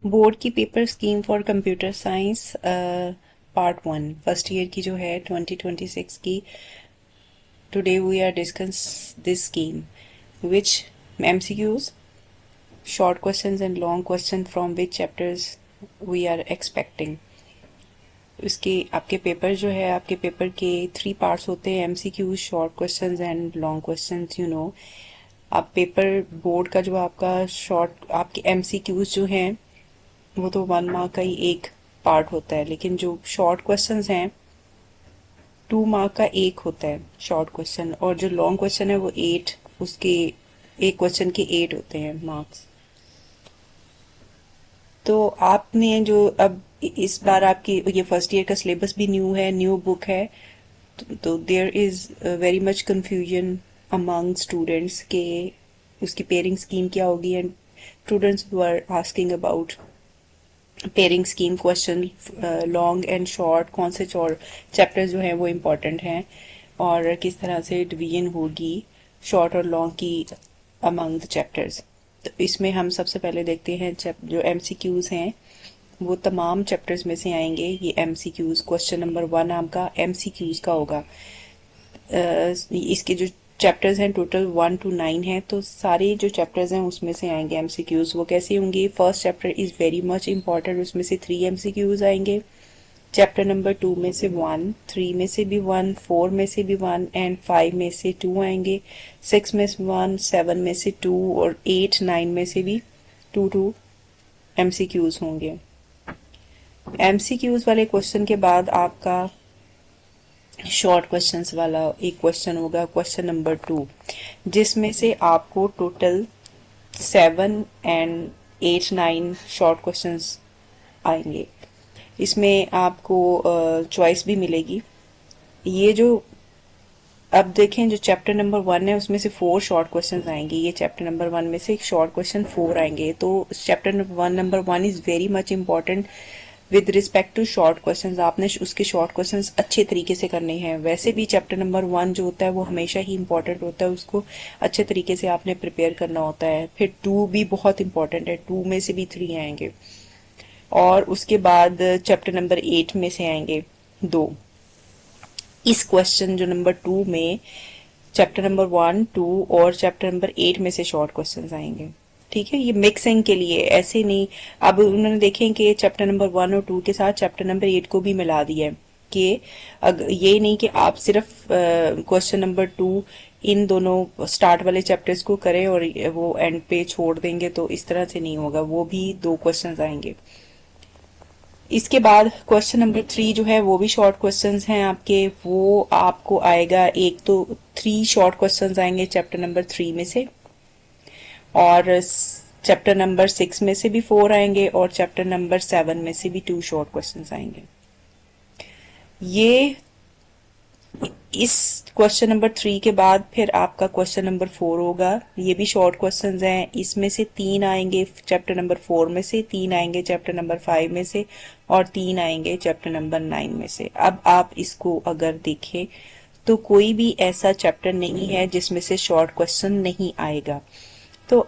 Board की paper scheme for computer science part 1 first year की जो है 2026 की। Today we are discuss this scheme which MCQs, short questions and long question from which chapters we are expecting। इसके आपके paper जो है, आपके पेपर के 3 पार्ट्स होते हैं, MCQs, short questions and long questions. आप पेपर बोर्ड का जो आपका शॉर्ट आपके MCQs जो हैं वो तो 1 मार्क का ही एक पार्ट होता है, लेकिन जो शॉर्ट क्वेश्चंस हैं 2 मार्क का एक होता है शॉर्ट क्वेश्चन, और जो लॉन्ग क्वेश्चन है वो 8, उसके एक क्वेश्चन के 8 होते हैं मार्क्स। तो आपने जो अब इस बार आपकी ये फर्स्ट ईयर का सिलेबस भी न्यू है, न्यू बुक है, तो there is very much confusion among students के उसकी पेयरिंग स्कीम क्या होगी। And students who are asking about pairing scheme question, long and short, कौन से चैप्टर्स जो हैं वो इम्पोर्टेंट हैं, और किस तरह से डिवीजन होगी शॉर्ट और लॉन्ग की अमंग द चैप्टर्स। तो इसमें हम सबसे पहले देखते हैं जो MCQs हैं वो तमाम चैप्टर्स में से आएंगे। ये MCQs क्वेश्चन नंबर 1 आपका MCQs का होगा। इसके जो चैप्टर्स हैं टोटल 1 to 9 हैं, तो सारे जो चैप्टर्स हैं उसमें से आएंगे MCQs। वो कैसे होंगे? First chapter is very much important, उसमें से 3 MCQs आएंगे। चैप्टर नंबर 2 में से 1, 3 में से भी 1, 4 में से भी 1 एंड 5 में से 2 आएंगे। 6 में से 1, 7 में से 2 और 8, 9 में से भी 2 MCQs होंगे। MCQs वाले क्वेश्चन के बाद आपका शॉर्ट क्वेश्चंस वाला एक क्वेश्चन होगा, क्वेश्चन नंबर 2, जिसमें से आपको टोटल 7 एंड 8, 9 शॉर्ट क्वेश्चंस आएंगे। इसमें आपको चॉइस भी मिलेगी। ये जो अब देखें, जो चैप्टर नंबर 1 है उसमें से 4 शॉर्ट क्वेश्चंस आएंगे। ये चैप्टर नंबर 1 में से शॉर्ट क्वेश्चन 4 आएंगे। तो chapter number 1 is very much important with respect to short questions. आपने उसके शॉर्ट क्वेश्चंस अच्छे तरीके से करने हैं। वैसे भी चैप्टर नंबर 1 जो होता है वो हमेशा ही इम्पॉर्टेंट होता है, उसको अच्छे तरीके से आपने प्रिपेयर करना होता है। फिर 2 भी बहुत इंपॉर्टेंट है, 2 में से भी 3 आएंगे। और उसके बाद चैप्टर नंबर 8 में से आएंगे 2। इस क्वेश्चन जो नंबर 2 में चैप्टर नंबर 1, 2 और चैप्टर नंबर 8 में से शॉर्ट क्वेश्चंस आएंगे। ठीक है, ये मिक्सिंग के लिए, ऐसे नहीं। अब उन्होंने देखें कि चैप्टर नंबर 1 और 2 के साथ चैप्टर नंबर 8 को भी मिला दिया है, कि ये नहीं कि आप सिर्फ क्वेश्चन नंबर 2 इन दोनों स्टार्ट वाले चैप्टर्स को करें और वो एंड पे छोड़ देंगे, तो इस तरह से नहीं होगा। वो भी 2 क्वेश्चंस आएंगे। इसके बाद क्वेश्चन नंबर 3 जो है वो भी शॉर्ट क्वेश्चंस हैं आपके। वो आपको आएगा, एक तो 3 शॉर्ट क्वेश्चंस आएंगे चैप्टर नंबर 3 में से, और चैप्टर नंबर 6 में से भी 4 आएंगे, और चैप्टर नंबर 7 में से भी 2 शॉर्ट क्वेश्चंस आएंगे। ये इस क्वेश्चन नंबर 3 के बाद फिर आपका क्वेश्चन नंबर 4 होगा। ये भी शॉर्ट क्वेश्चंस हैं। इसमें से 3 आएंगे चैप्टर नंबर 4 में से, 3 आएंगे चैप्टर नंबर 5 में से, और 3 आएंगे चैप्टर नंबर 9 में से। अब आप इसको अगर देखें तो कोई भी ऐसा चैप्टर नहीं है जिसमें से शॉर्ट क्वेश्चन नहीं आएगा। तो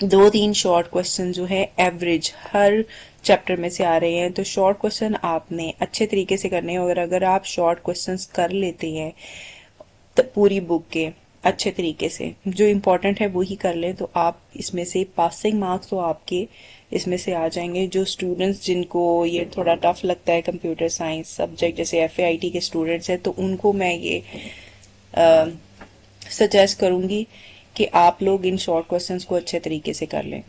2-3 शॉर्ट क्वेश्चन जो है एवरेज हर चैप्टर में से आ रहे हैं। तो शॉर्ट क्वेश्चन आपने अच्छे तरीके से करने हैं, और अगर आप शॉर्ट क्वेश्चंस कर लेते हैं तो पूरी बुक के अच्छे तरीके से जो इम्पोर्टेंट है वो ही कर लें, तो आप इसमें से पासिंग मार्क्स तो आपके इसमें से आ जाएंगे। जो स्टूडेंट्स जिनको ये थोड़ा टफ लगता है कंप्यूटर साइंस सब्जेक्ट, जैसे FAIT के स्टूडेंट्स हैं, तो उनको मैं ये सजेस्ट करूंगी कि आप लोग इन शॉर्ट क्वेश्चंस को अच्छे तरीके से कर लें।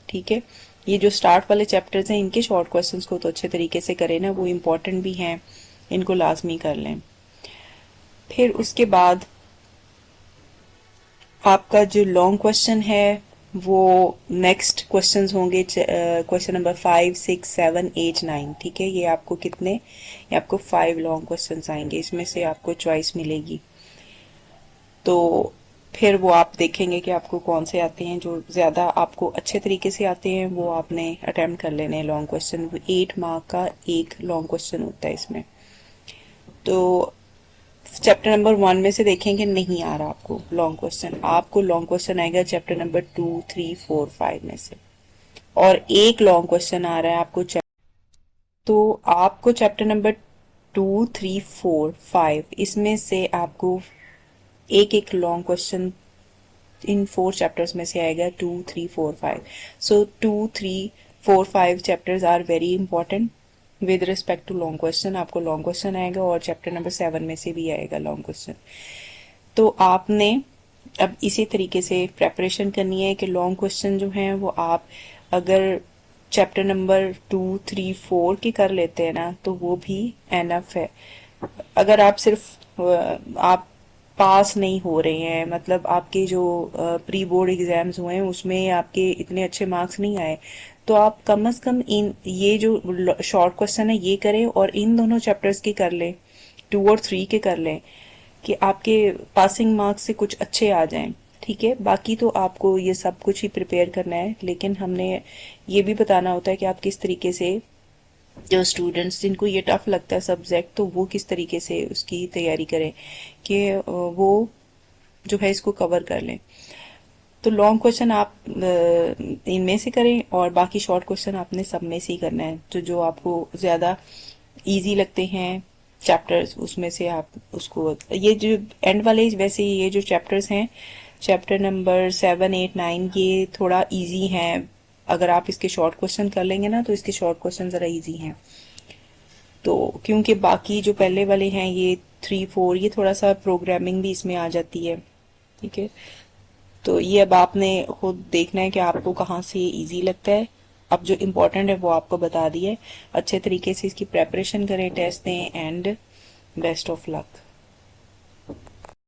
ठीक है, ये जो स्टार्ट वाले चैप्टर्स हैं इनके शॉर्ट क्वेश्चंस को तो अच्छे तरीके से करें ना, वो इम्पोर्टेंट भी हैं, इनको लाजमी कर लें। फिर उसके बाद आपका जो लॉन्ग क्वेश्चन है वो नेक्स्ट क्वेश्चंस होंगे, क्वेश्चन नंबर 5, 6, 7, 8, 9। ठीक है, ये आपको कितने, ये आपको 5 लॉन्ग क्वेश्चंस आएंगे। इसमें से आपको चॉइस मिलेगी। तो फिर वो आप देखेंगे कि आपको कौन से आते हैं। जो ज़्यादा आपको अच्छे तरीके से आते हैं वो आपने अटेम्प्ट कर लेने हैं लॉन्ग क्वेश्चन। 8 मार्क का एक लॉन्ग क्वेश्चन होता है इसमें। तो चैप्टर नंबर 1 में से देखेंगे नहीं आ रहा आपको लॉन्ग क्वेश्चन, आपको लॉन्ग क्वेश्चन आएगा चैप्टर नंबर 2, 3, 4, 5 में से। और एक लॉन्ग क्वेश्चन आ रहा है आपको तो आपको चैप्टर नंबर 2, 3, 4, 5 इसमें से आपको एक एक लॉन्ग क्वेश्चन इन 4 चैप्टर्स में से आएगा 2, 3, 4, 5। So 2, 3, 4, 5 chapters are very important with respect to long question. आपको लॉन्ग क्वेश्चन आएगा और चैप्टर नंबर 7 में से भी आएगा लॉन्ग क्वेश्चन। तो आपने अब इसी तरीके से प्रेपरेशन करनी है कि लॉन्ग क्वेश्चन जो हैं वो आप अगर चैप्टर नंबर 2, 3, 4 के कर लेते हैं ना तो वो भी एनफ है। अगर आप सिर्फ आप पास नहीं हो रहे हैं, मतलब आपके जो प्री बोर्ड एग्जाम्स हुए हैं उसमें आपके इतने अच्छे मार्क्स नहीं आए, तो आप कम से कम इन ये जो शॉर्ट क्वेश्चन है ये करें और इन दोनों चैप्टर्स के कर लें, 2 और 3 के कर लें कि आपके पासिंग मार्क्स से कुछ अच्छे आ जाएं। ठीक है, बाकी तो आपको ये सब कुछ ही प्रिपेयर करना है, लेकिन हमने ये भी बताना होता है कि आप किस तरीके से, जो स्टूडेंट्स जिनको ये टफ लगता है सब्जेक्ट, तो वो किस तरीके से उसकी तैयारी करें कि वो जो है इसको कवर कर लें। तो लॉन्ग क्वेश्चन आप इनमें से करें और बाकी शॉर्ट क्वेश्चन आपने सब में से ही करना है। तो जो आपको ज़्यादा इजी लगते हैं चैप्टर्स उसमें से आप उसको, ये जो एंड वाले वैसे ये जो चैप्टर्स हैं चैप्टर नंबर 7, 8, 9 ये थोड़ा इजी हैं। अगर आप इसके शॉर्ट क्वेश्चन कर लेंगे ना तो इसके शॉर्ट क्वेश्चन ज़रा इजी हैं। तो क्योंकि बाकी जो पहले वाले हैं ये 3, 4 ये थोड़ा सा प्रोग्रामिंग भी इसमें आ जाती है। ठीक है, तो ये अब आपने खुद देखना है कि आपको कहाँ से इजी लगता है। अब जो इम्पोर्टेंट है वो आपको बता दिया है। अच्छे तरीके से इसकी प्रेपरेशन करें, टेस्ट दें एंड बेस्ट ऑफ लक।